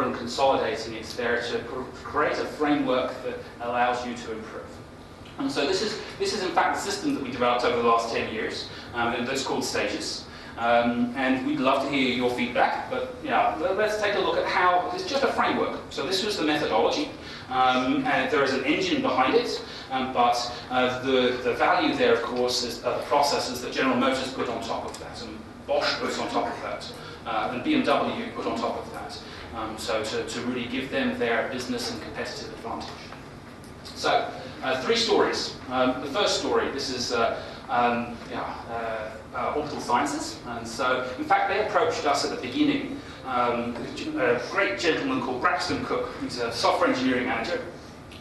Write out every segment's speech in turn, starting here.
and consolidating, it's there to create a framework that allows you to improve. And so this is in fact the system that we developed over the last 10 years, and it's called Stages. And we'd love to hear your feedback, but yeah, let's take a look at how, it's just a framework. So this was the methodology, and there is an engine behind it, but the value there, of course, is the processes that General Motors put on top of that, and Bosch puts on top of that, and BMW put on top of that. So to really give them their business and competitive advantage. So, 3 stories. The first story, this is Orbital Sciences. And so, in fact, they approached us at the beginning. A great gentleman called Braxton Cook, he's a software engineering manager.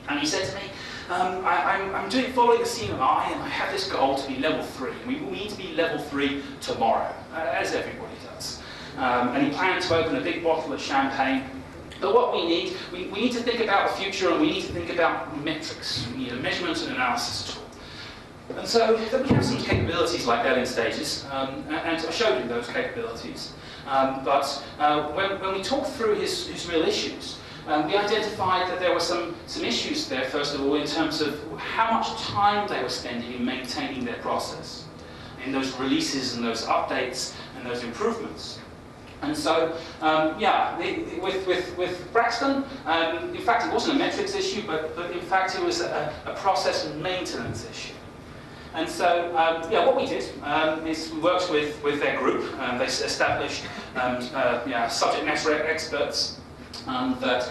And he said to me, I'm following the CMMI, and I have this goal to be level 3. We will need to be level 3 tomorrow, as everybody does. And he planned to open a big bottle of champagne. But what we need to think about the future, and we need to think about metrics. We need a measurement and analysis tool. And so we have some capabilities like that in Stages, and I showed him those capabilities. But when we talked through his real issues, we identified that there were some issues there, first of all, in terms of how much time they were spending in maintaining their process, in those releases and those updates and those improvements. And so, with Braxton, in fact, it wasn't a metrics issue, but in fact, it was a process maintenance issue. And so, what we did is we worked with their group. They established subject matter experts that,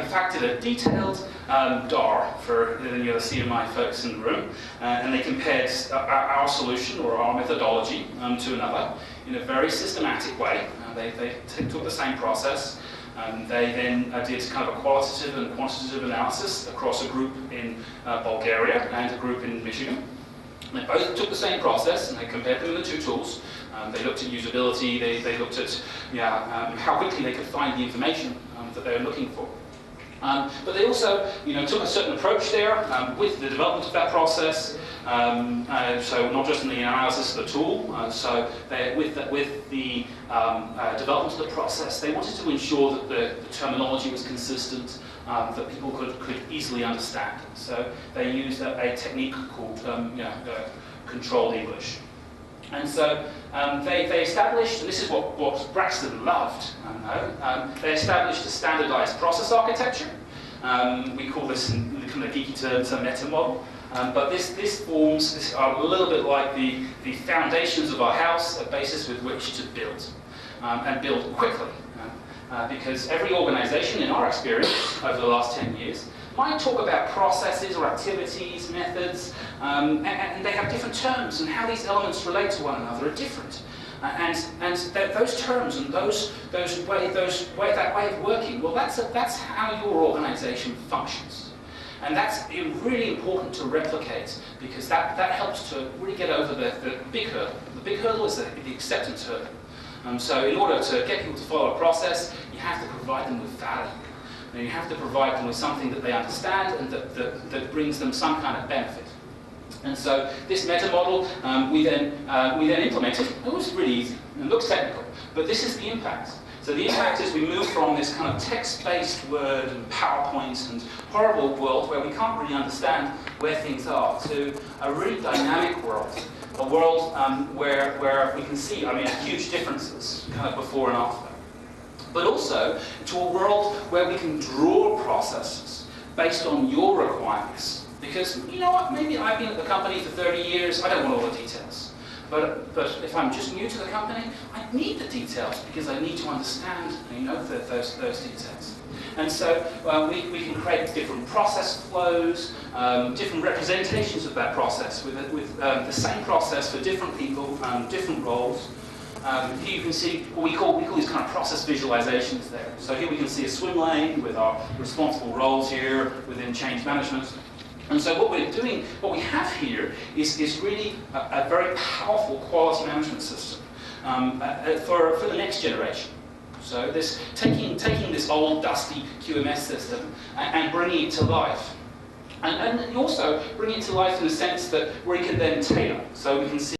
in fact, did a detailed DAR for the CMI folks in the room, and they compared our solution or our methodology to another in a very systematic way. They took the same process, and they then did kind of a qualitative and quantitative analysis across a group in Bulgaria and a group in Michigan. And they both took the same process, and they compared them in the 2 tools. They looked at usability, they looked at how quickly they could find the information that they were looking for. But they also took a certain approach there with the development of that process. So not just in the analysis of the tool, so with the development of the process, they wanted to ensure that the terminology was consistent, that people could easily understand. So they used a technique called controlled English. And so they established, and this is what Braxton loved, they established a standardized process architecture. We call this, in kind of geeky terms, a meta model. But this forms a little bit like the foundations of our house, a basis with which to build, and build quickly. Because every organization, in our experience over the last 10 years, might talk about processes or activities, methods, and they have different terms, and how these elements relate to one another are different. And those terms and that way of working, well, that's how your organization functions. And that's really important to replicate, because that helps to really get over the big hurdle. The big hurdle is the acceptance hurdle. So in order to get people to follow a process, you have to provide them with value. And you have to provide them with something that they understand and that brings them some kind of benefit. And so this meta model we then implemented. It was really easy and looks technical, but this is the impact. So the impact is we move from this kind of text-based Word and PowerPoint and horrible world where we can't really understand where things are, to a really dynamic world. A world where we can see, huge differences kind of before and after. But also to a world where we can draw processes based on your requirements. Because, you know what, maybe I've been at the company for 30 years, I don't want all the details. But if I'm just new to the company, I need the details because I need to understand those details. And so we can create different process flows, different representations of that process with the same process for different people, different roles. Here you can see what we call these kind of process visualizations there. So here we can see a swim lane with our responsible roles here within change management. And so what we have here is really a very powerful quality management system for the next generation. So taking this old dusty QMS system and bringing it to life. And also bringing it to life in the sense that we can then tailor. So we can see